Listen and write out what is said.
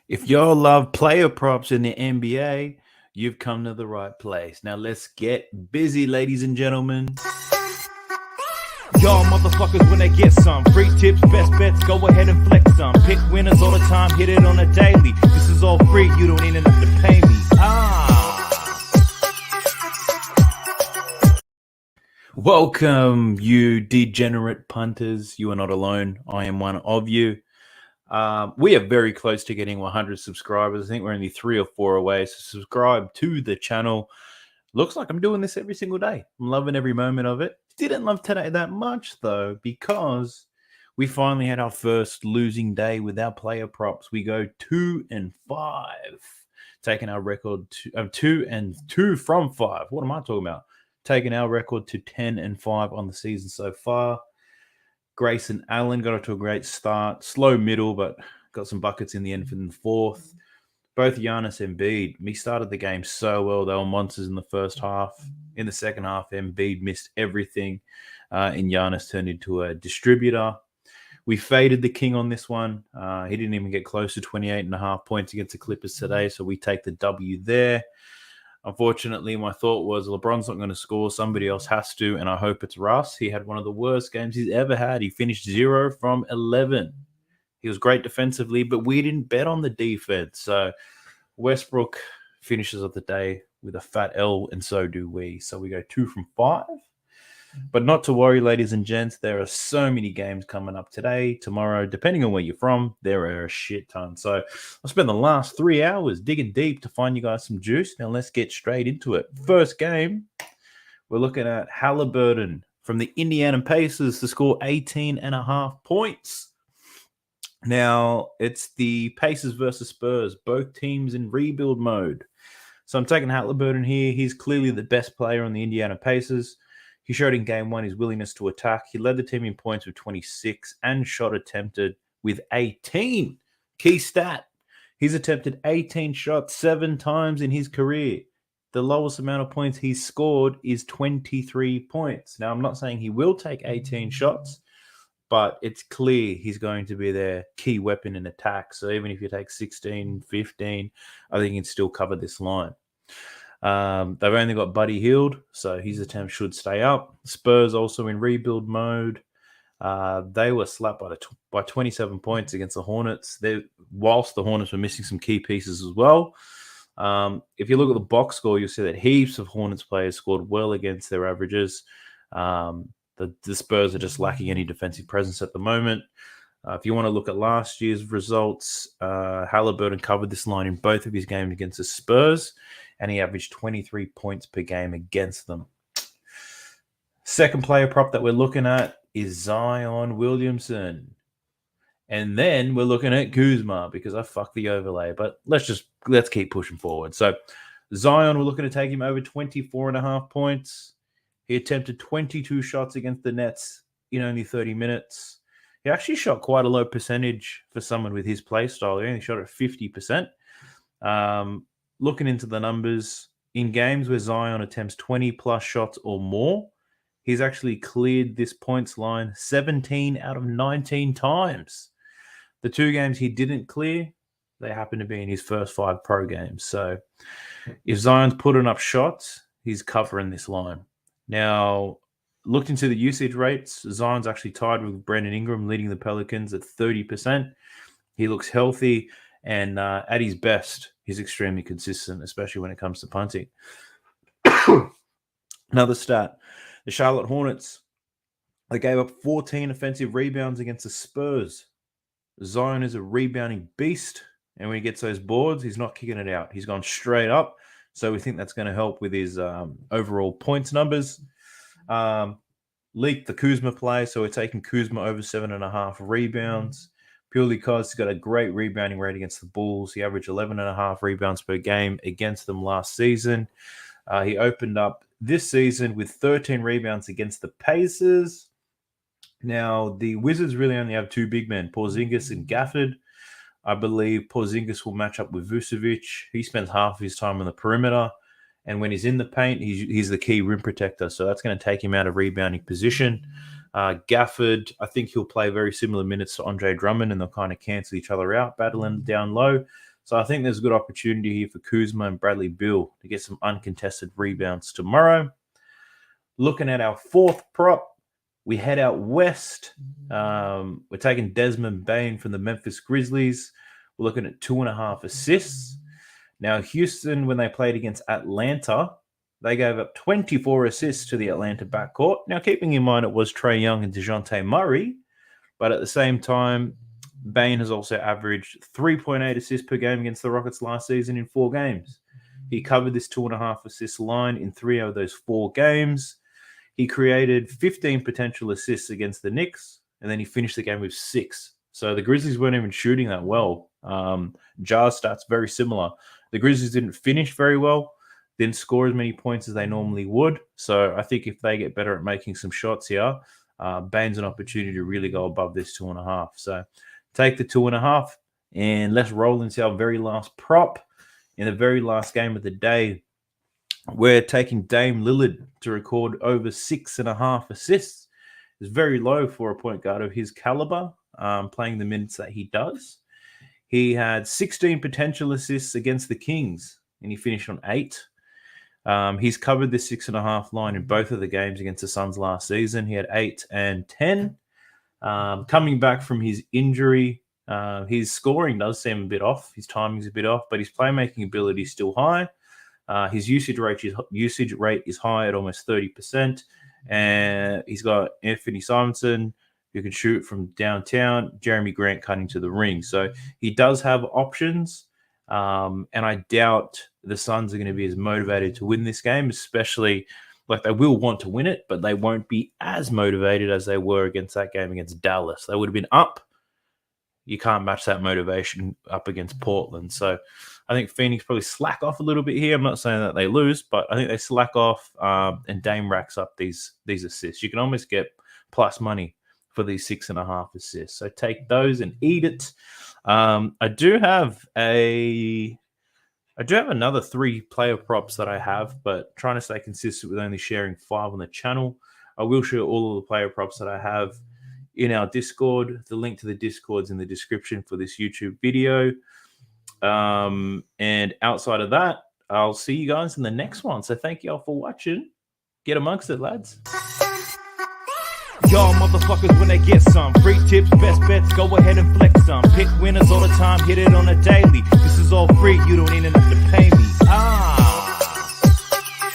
If y'all love player props in the NBA, you've come to the right place. Now let's get busy, ladies and gentlemen. Y'all motherfuckers when they get some free tips, best bets, go ahead and flex some. Pick winners all the time, hit it on a daily. This is all free, you don't need enough to pay me. Welcome, you degenerate punters. You are not alone. I am one of you. We are very close to getting 100 subscribers. I think we're only 3 or 4 away. So subscribe to the channel. Looks like I'm doing this every single day. I'm loving every moment of it. Didn't love today that much, though, because we finally had our first losing day with our player props. We go 2-5, taking our record to 2-2 from 5. What am I talking about? Taking our record to 10-5 on the season so far. Grayson Allen got off to a great start. Slow middle, but got some buckets in the end for the fourth. Both Giannis and Embiid, we started the game so well. They were monsters in the first half. In the second half, Embiid missed everything, and Giannis turned into a distributor. We faded the king on this one. He didn't even get close to 28.5 points against the Clippers today, so we take the W there. Unfortunately, my thought was LeBron's not going to score. Somebody else has to, and I hope it's Russ. He had one of the worst games he's ever had. He finished 0 from 11. He was great defensively, but we didn't bet on the defense. So Westbrook finishes of the day with a fat L, and so do we. So we go 2 from 5. But not to worry, ladies and gents. There are so many games coming up today, tomorrow, depending on where you're from. There are a shit ton. So I'll spend the last 3 hours digging deep to find you guys some juice. Now let's get straight into it. First game, we're looking at Halliburton from the Indiana Pacers to score 18.5 points. Now, it's the Pacers versus Spurs, both teams in rebuild mode. So I'm taking Halliburton here. He's clearly the best player on the Indiana Pacers. He showed in game one his willingness to attack. He led the team in points with 26 and shot attempted with 18. Key stat, he's attempted 18 shots 7 times in his career. The lowest amount of points he's scored is 23 points. Now, I'm not saying he will take 18 shots, but it's clear he's going to be their key weapon in attack. So even if you take 16, 15, I think he can still cover this line. They've only got Buddy Hield, so his attempt should stay up. Spurs also in rebuild mode. They were slapped by 27 points against the Hornets. Whilst the Hornets were missing some key pieces as well. If you look at the box score, you'll see that heaps of Hornets players scored well against their averages. The Spurs are just lacking any defensive presence at the moment. If you want to look at last year's results, Halliburton covered this line in both of his games against the Spurs, and he averaged 23 points per game against them. Second player prop that we're looking at is Zion Williamson. And then we're looking at Kuzma because I fucked the overlay, but let's keep pushing forward. So Zion, we're looking to take him over 24.5 points. He attempted 22 shots against the Nets in only 30 minutes. He actually shot quite a low percentage for someone with his play style. He only shot at 50%. Looking into the numbers, in games where Zion attempts 20-plus shots or more, he's actually cleared this points line 17 out of 19 times. The 2 games he didn't clear, they happen to be in his first 5 pro games. So if Zion's putting up shots, he's covering this line. Now, looked into the usage rates. Zion's actually tied with Brandon Ingram, leading the Pelicans at 30%. He looks healthy, and at his best, he's extremely consistent, especially when it comes to punting. Another stat, the Charlotte Hornets, they gave up 14 offensive rebounds against the Spurs. Zion is a rebounding beast, and when he gets those boards, he's not kicking it out. He's gone straight up, so we think that's going to help with his overall points numbers. Leaked the Kuzma play, so we're taking Kuzma over 7.5 rebounds. Purely because he's got a great rebounding rate against the Bulls. He averaged 11.5 rebounds per game against them last season. He opened up this season with 13 rebounds against the Pacers. Now, the Wizards really only have 2 big men, Porzingis and Gafford. I believe Porzingis will match up with Vucevic. He spends half of his time on the perimeter. And when he's in the paint, he's the key rim protector. So that's going to take him out of rebounding position. Gafford, I think he'll play very similar minutes to Andre Drummond, and they'll kind of cancel each other out, battling down low. So I think there's a good opportunity here for Kuzma and Bradley Beal to get some uncontested rebounds tomorrow. Looking at our fourth prop, we head out west. We're taking Desmond Bane from the Memphis Grizzlies. We're looking at 2.5 assists. Now, Houston, when they played against Atlanta, they gave up 24 assists to the Atlanta backcourt. Now, keeping in mind it was Trae Young and DeJounte Murray, but at the same time, Bane has also averaged 3.8 assists per game against the Rockets last season in 4 games. He covered this 2.5 assist line in 3 of those 4 games. He created 15 potential assists against the Knicks, and then he finished the game with 6. So the Grizzlies weren't even shooting that well. Jar's stats very similar. The Grizzlies didn't finish very well, didn't score as many points as they normally would. So I think if they get better at making some shots here, Bane's an opportunity to really go above this 2.5. So take the 2.5, and let's roll into our very last prop in the very last game of the day. We're taking Dame Lillard to record over 6.5 assists. It's very low for a point guard of his caliber, playing the minutes that he does. He had 16 potential assists against the Kings, and he finished on 8. He's covered this 6.5 line in both of the games against the Suns last season. He had 8 and 10. Coming back from his injury, his scoring does seem a bit off. His timing's a bit off, but his playmaking ability is still high. His usage rate is high at almost 30%. And he's got Anthony Simonson, who can shoot from downtown, Jeremy Grant cutting to the ring. So he does have options. And I doubt the Suns are going to be as motivated to win this game, especially like they will want to win it, but they won't be as motivated as they were against that game against Dallas. They would have been up. You can't match that motivation up against Portland. So I think Phoenix probably slack off a little bit here. I'm not saying that they lose, but I think they slack off and Dame racks up these assists. You can almost get plus money for these 6.5 assists. So take those and eat it. I do have another 3 player props that I have, but trying to stay consistent with only sharing 5 on the channel. I will share all of the player props that I have in our Discord. The link to the Discord's in the description for this YouTube video. And outside of that, I'll see you guys in the next one. So thank you all for watching. Get amongst it, lads. Y'all motherfuckers, when they get some free tips, best bets, go ahead and flex some. Pick winners all the time, hit it on a daily. This is all free, you don't even have to pay me.